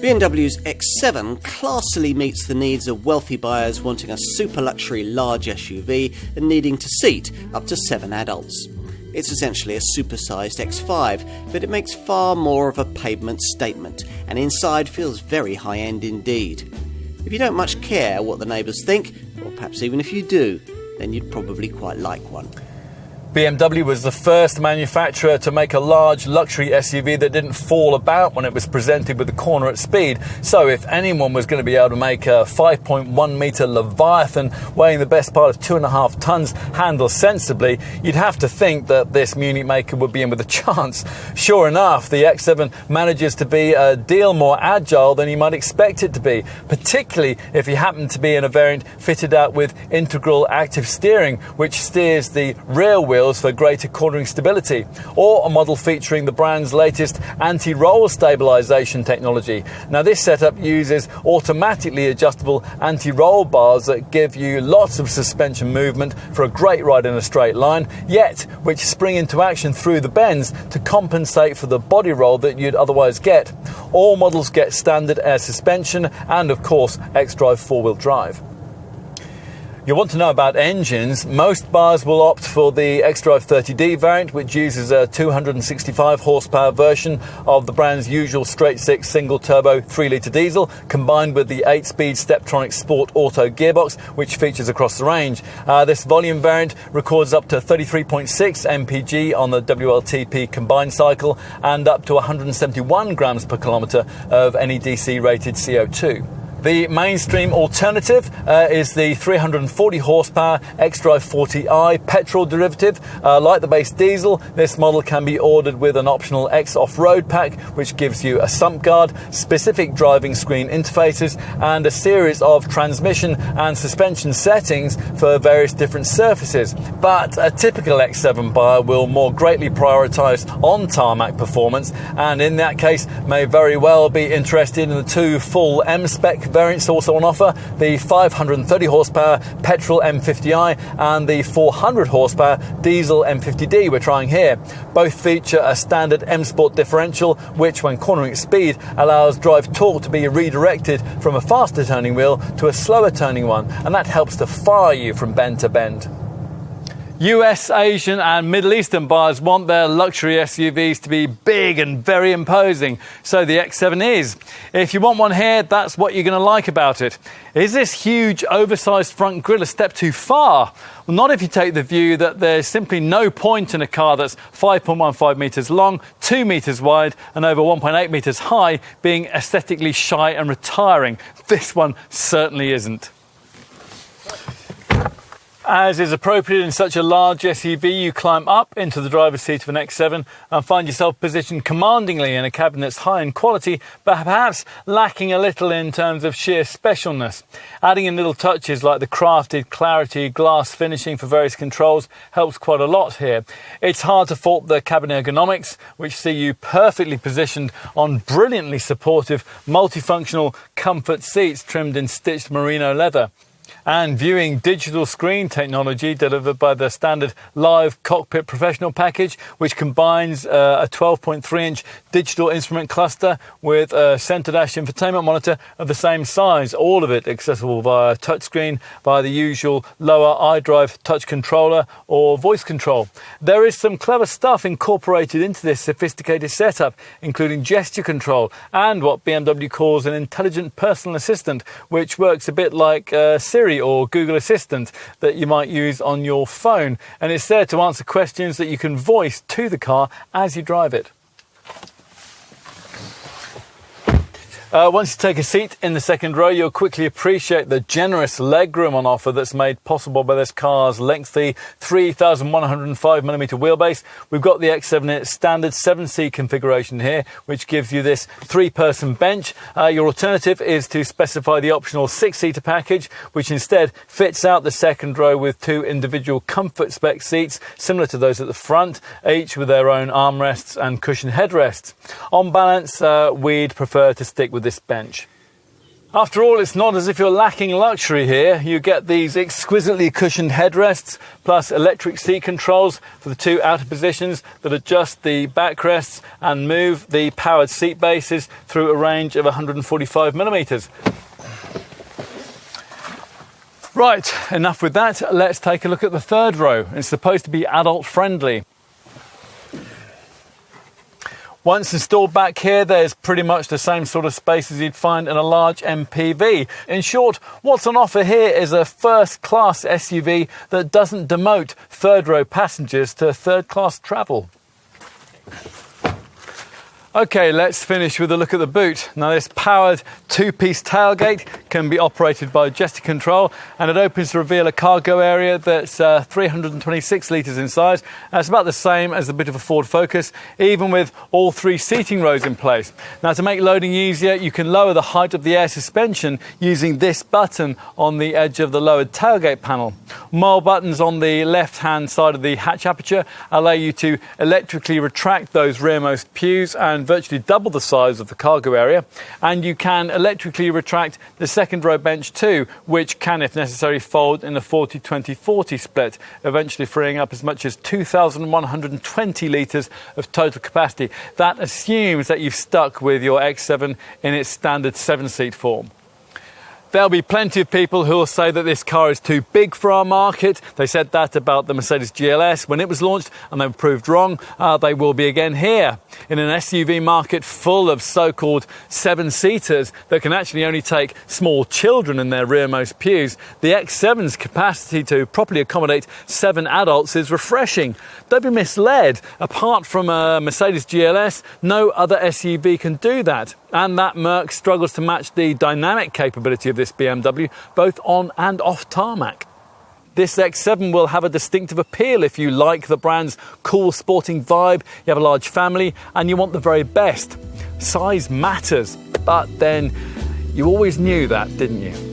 BMW's X7 classily meets the needs of wealthy buyers wanting a super luxury large SUV and needing to seat up to 7 adults. It's essentially a supersized X5, but it makes far more of a pavement statement, and inside feels very high-end indeed. If you don't much care what the neighbours think, or perhaps even if you do, then you'd probably quite like one. BMW was the first manufacturer to make a large luxury SUV that didn't fall about when it was presented with the corner at speed. So if anyone was going to be able to make a 5.1 metre Leviathan weighing the best part of 2.5 tonnes handle sensibly, you'd have to think that this Munich maker would be in with a chance. Sure enough, the X7 manages to be a deal more agile than you might expect it to be, particularly if you happen to be in a variant fitted out with integral active steering, which steers the rear wheel for greater cornering stability, or a model featuring the brand's latest anti-roll stabilisation technology. Now, this setup uses automatically adjustable anti-roll bars that give you lots of suspension movement for a great ride in a straight line, yet which spring into action through the bends to compensate for the body roll that you'd otherwise get. All models get standard air suspension and, of course, X-Drive 4-wheel drive. You'll want to know about engines. Most buyers will opt for the X-Drive 30D variant, which uses a 265 horsepower version of the brand's usual straight-six single-turbo 3-litre diesel, combined with the 8-speed Steptronic Sport Auto gearbox, which features across the range. This volume variant records up to 33.6 mpg on the WLTP combined cycle and up to 171 grams per kilometre of NEDC-rated CO2. The mainstream alternative is the 340 horsepower X-Drive 40i petrol derivative. Like the base diesel, this model can be ordered with an optional X off-road pack, which gives you a sump guard, specific driving screen interfaces, and a series of transmission and suspension settings for various different surfaces. But a typical X7 buyer will more greatly prioritise on-tarmac performance, and in that case may very well be interested in the two full M-spec variants also on offer, the 530 horsepower petrol M50i and the 400 horsepower diesel M50D we're trying here. Both feature a standard M Sport differential, which when cornering at speed allows drive torque to be redirected from a faster turning wheel to a slower turning one, and that helps to fire you from bend to bend. US, Asian and Middle Eastern buyers want their luxury SUVs to be big and very imposing, so the X7 is. If you want one here, that's what you're going to like about it. Is this huge oversized front grille a step too far? Well, not if you take the view that there's simply no point in a car that's 5.15 metres long, 2 metres wide and over 1.8 metres high being aesthetically shy and retiring. This one certainly isn't. As is appropriate in such a large SUV, you climb up into the driver's seat of an X7 and find yourself positioned commandingly in a cabin that's high in quality, but perhaps lacking a little in terms of sheer specialness. Adding in little touches like the crafted clarity glass finishing for various controls helps quite a lot here. It's hard to fault the cabin ergonomics, which see you perfectly positioned on brilliantly supportive, multifunctional comfort seats trimmed in stitched merino leather. And viewing digital screen technology delivered by the standard Live Cockpit Professional package, which combines a 12.3-inch digital instrument cluster with a centre dash infotainment monitor of the same size, all of it accessible via touchscreen, via the usual lower iDrive touch controller or voice control. There is some clever stuff incorporated into this sophisticated setup, including gesture control and what BMW calls an intelligent personal assistant, which works a bit like Siri or Google Assistant that you might use on your phone, and it's there to answer questions that you can voice to the car as you drive it. Once you take a seat in the second row, you'll quickly appreciate the generous legroom on offer that's made possible by this car's lengthy 3,105mm wheelbase. We've got the X7 in its standard 7-seat configuration here, which gives you this 3-person bench. Your alternative is to specify the optional 6-seater package, which instead fits out the second row with 2 individual comfort spec seats, similar to those at the front, each with their own armrests and cushion headrests. On balance, we'd prefer to stick with this bench. After all, it's not as if you're lacking luxury here. You get these exquisitely cushioned headrests, plus electric seat controls for the 2 outer positions that adjust the backrests and move the powered seat bases through a range of 145 millimeters. Right, enough with that. Let's take a look at the third row. It's supposed to be adult friendly. Once installed back here, there's pretty much the same sort of space as you'd find in a large MPV. In short, what's on offer here is a first-class SUV that doesn't demote third-row passengers to third-class travel. Okay, let's finish with a look at the boot. Now, this powered 2-piece tailgate can be operated by gesture control, and it opens to reveal a cargo area that's 326 litres in size. That's about the same as the bit of a Ford Focus, even with all 3 seating rows in place. Now, to make loading easier, you can lower the height of the air suspension using this button on the edge of the lowered tailgate panel. More buttons on the left-hand side of the hatch aperture allow you to electrically retract those rearmost pews and virtually double the size of the cargo area, and you can electrically retract the second row bench too, which can, if necessary, fold in a 40-20-40 split, eventually freeing up as much as 2,120 litres of total capacity. That assumes that you've stuck with your X7 in its standard 7-seat form. There'll be plenty of people who will say that this car is too big for our market. They said that about the Mercedes GLS when it was launched, and they were proved wrong. They will be again here. In an SUV market full of so-called 7-seaters that can actually only take small children in their rearmost pews, the X7's capacity to properly accommodate 7 adults is refreshing. Don't be misled. Apart from a Mercedes GLS, no other SUV can do that. And that Merc struggles to match the dynamic capability of this BMW, both on and off tarmac. This X7 will have a distinctive appeal if you like the brand's cool sporting vibe, you have a large family, and you want the very best. Size matters, but then you always knew that, didn't you?